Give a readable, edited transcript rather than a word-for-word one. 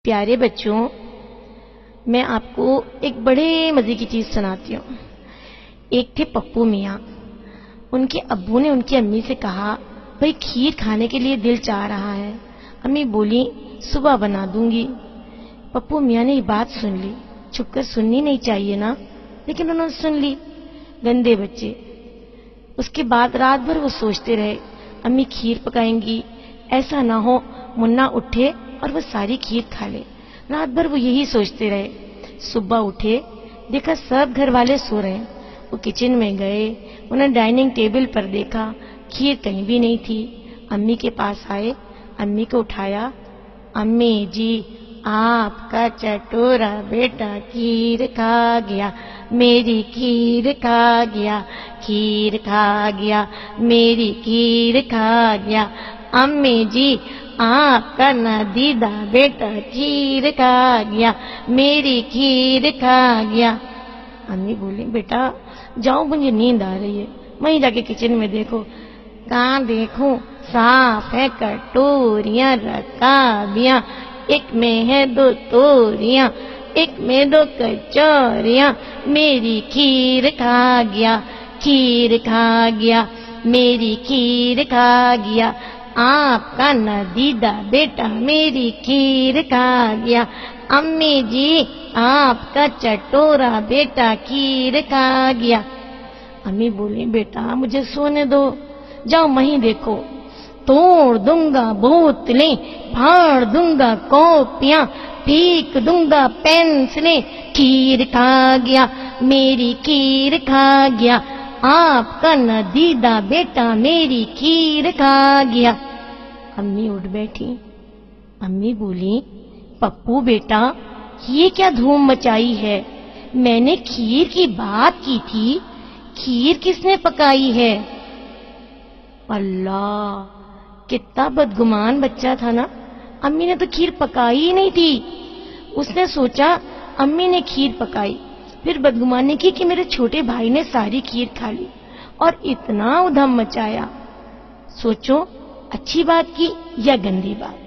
پیارے بچوں، میں آپ کو ایک بڑے مزے کی چیز سناتی ہوں۔ ایک تھے پپو میاں۔ ان کے ابو نے ان کی امی سے کہا، بھئی کھیر کھانے کے لیے دل چاہ رہا ہے۔ امی بولی، صبح بنا دوں گی۔ پپو میاں نے یہ بات سن لی، چھپ کر سننی نہیں چاہیے نا، لیکن انہوں نے سن لی۔ گندے بچے۔ اس کے بعد رات بھر وہ سوچتے رہے، امی کھیر پکائیں گی، ایسا نہ ہو منا اٹھے اور وہ ساری کھیر کھا لے۔ رات بھر وہ یہی سوچتے رہے۔ صبح اٹھے، دیکھا سب گھر والے سو رہے ہیں۔ وہ کچن میں گئے، انہیں ڈائننگ ٹیبل پر دیکھا، کھیر کہیں بھی نہیں تھی۔ امی کے پاس آئے، امی کو اٹھایا، امی جی آپ کا چٹورا بیٹا کھیر کھا گیا، میری کھیر کھا گیا، کھیر کھا گیا، میری کھیر کھا گیا۔ امی جی آپ کا نادیدہ بیٹا کھیر کھا گیا، میری کھیر کھا گیا۔ امی بولی، بیٹا جاؤ، مجھے نیند آ رہی ہے، وہیں جا کے کچن میں دیکھو۔ کہاں دیکھوں، صاف ہے کٹوریاں رکابیاں، ایک میں ہے 2 توریاں، ایک میں 2 کچوریاں، میری کھیر کھا گیا، کھیر کھا گیا، میری کھیر کھا گیا۔ آپ کا نادیدہ بیٹا میری کھیر کھا گیا، امی جی آپ کا چٹورا بیٹا کھیر کھا گیا۔ امی بولی، بیٹا مجھے سونے دو، جاؤ وہیں دیکھو۔ توڑ دوں گا بوتلیں، پھاڑ دوں گا کاپیاں، پھینک دوں گا پینسلیں، کھیر کھا گیا، میری کھیر کھا گیا۔ آپ کا نادیدہ بیٹا میری کھیر کھا گیا۔ امی اٹھ بیٹھی۔ امی بولی، پپو بیٹا یہ کیا دھوم مچائی ہے؟ میں نے کھیر کی بات کی تھی، کھیر کس نے پکائی ہے؟ اللہ، کتنا بدگمان بچہ تھا نا، امی نے تو کھیر پکائی ہی نہیں تھی۔ اس نے سوچا امی نے کھیر پکائی، پھر بدگمانی کی کہ میرے چھوٹے بھائی نے ساری کھیر کھا لی اور اتنا ادھم مچایا۔ سوچو، اچھی بات کی یا گندی بات؟